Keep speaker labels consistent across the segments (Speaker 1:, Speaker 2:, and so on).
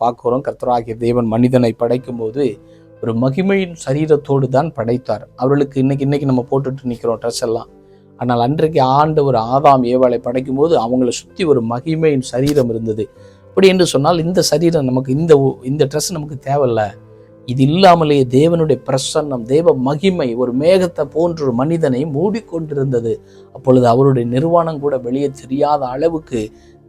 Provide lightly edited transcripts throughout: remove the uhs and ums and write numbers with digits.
Speaker 1: பார்க்கிறோம். கர்த்தராகிய தேவன் மனிதனை படைக்கும் போது ஒரு மகிமையின் சரீரத்தோடு தான் படைத்தார். அவர்களுக்கு இன்னைக்கு நம்ம போட்டுட்டு நிற்கிறோம் ட்ரெஸ் எல்லாம். ஆனால் அன்றைக்கு ஆண்டவர் ஆதாம் ஏவாளை படைக்கும் போது அவங்களை சுற்றி ஒரு மகிமையின் சரீரம் இருந்தது. அப்படி என்று சொன்னால் இந்த சரீரம் நமக்கு இந்த ட்ரெஸ் நமக்கு தேவையில்லை. இது இல்லாமலேயே தேவனுடைய பிரசன்னம், தேவ மகிமை ஒரு மேகத்தை போன்ற ஒரு மனிதனை மூடிக்கொண்டிருந்தது. அப்பொழுது அவருடைய நிர்வாணம் கூட வெளியே தெரியாத அளவுக்கு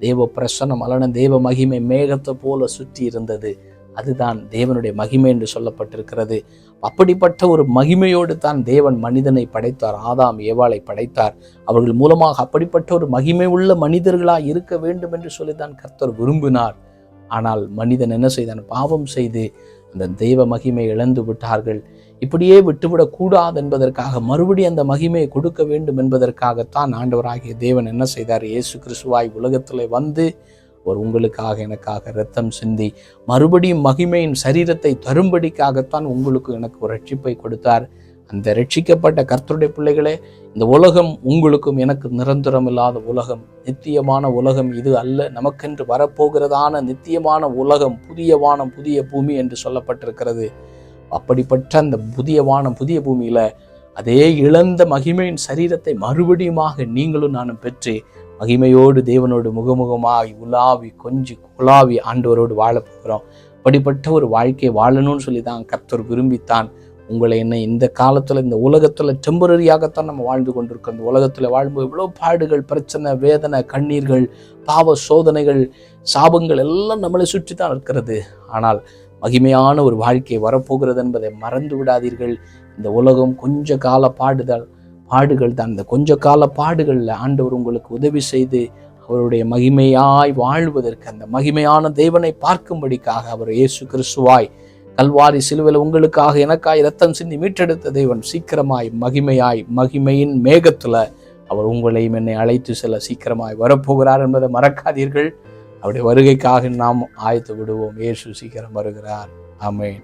Speaker 1: தேவ பிரசன்னம் அல்லன தேவ மகிமை மேகத்தை போல சுற்றி இருந்தது. அதுதான் தேவனுடைய மகிமை என்று சொல்லப்பட்டிருக்கிறது. அப்படிப்பட்ட ஒரு மகிமையோடு தான் தேவன் மனிதனை படைத்தார், ஆதாம் ஏவாளை படைத்தார். அவர்கள் மூலமாக அப்படிப்பட்ட ஒரு மகிமை உள்ள மனிதர்களாக இருக்க வேண்டும் என்று சொல்லித்தான் கர்த்தர் விரும்பினார். ஆனால் மனிதன் என்ன செய்தான்? பாவம் செய்து அந்த தெய்வ மகிமை இழந்து விட்டார்கள். இப்படியே விட்டுவிடக் கூடாது என்பதற்காக மறுபடியும் அந்த மகிமையை கொடுக்க வேண்டும் என்பதற்காகத்தான் ஆண்டவராகிய தேவன் என்ன செய்தார்? இயேசு கிறிஸ்துவாய் உலகத்தில் வந்து அவர் உங்களுக்காக எனக்காக இரத்தம் சிந்தி மறுபடியும் மகிமையின் சரீரத்தை தரும்படிக்காகத்தான் உங்களுக்கு எனக்கு ஒரு ரட்சிப்பை கொடுத்தார். அந்த ரட்சிக்கப்பட்ட கர்த்தருடைய பிள்ளைகளே, இந்த உலகம் உங்களுக்கும் எனக்கு நிரந்தரம் இல்லாத உலகம், நித்தியமான உலகம் இது அல்ல. நமக்கென்று வரப்போகிறதான நித்தியமான உலகம், புதிய வானம் புதிய பூமி என்று சொல்லப்பட்டிருக்கிறது. அப்படிப்பட்ட அந்த புதிய வானம் புதிய பூமியில அதே இழந்த மகிமையின் சரீரத்தை மறுபடியுமாக நீங்களும் நானும் பெற்று மகிமையோடு தேவனோடு முகமுகமாய் உலாவி கொஞ்சி குழாவி ஆண்டவரோடு வாழ போகிறோம். அப்படிப்பட்ட ஒரு வாழ்க்கையை வாழணும்னு சொல்லி தான் கர்த்தர் விரும்பித்தான் உங்களை என்ன இந்த காலத்தில் இந்த உலகத்தில் டெம்பரரியாகத்தான் நம்ம வாழ்ந்து கொண்டிருக்கோம். இந்த உலகத்தில் வாழும்போது இவ்வளோ பாடுகள், பிரச்சனை, வேதனை, கண்ணீர்கள், பாவ சோதனைகள், சாபங்கள் எல்லாம் நம்மளை சுற்றி தான் இருக்கிறது. ஆனால் மகிமையான ஒரு வாழ்க்கை வரப்போகிறது என்பதை மறந்து விடாதீர்கள். இந்த உலகம் கொஞ்ச கால பாடுகள் தான். இந்த கொஞ்ச கால பாடுகளில் ஆண்டவர் உங்களுக்கு உதவி செய்து அவருடைய மகிமையாய் வாழ்வதற்கு, அந்த மகிமையான தேவனை பார்க்கும்படிக்காக அவர் இயேசு கிறிஸ்துவாய் கல்வாரி சிலுவையில் உங்களுக்காக எனக்காய் இரத்தம் சிந்தி மீட்டெடுத்த தேவன் சீக்கிரமாய் மகிமையின் மேகத்துல அவர் உங்களையும் என்னை அழைத்து செல்ல சீக்கிரமாய் வரப்போகிறார் என்பதை மறக்காதீர்கள். அவருடைய வருகைக்காக நாம் ஆயத்து விடுவோம். இயேசு சீக்கிரம் வருகிறார். ஆமென்.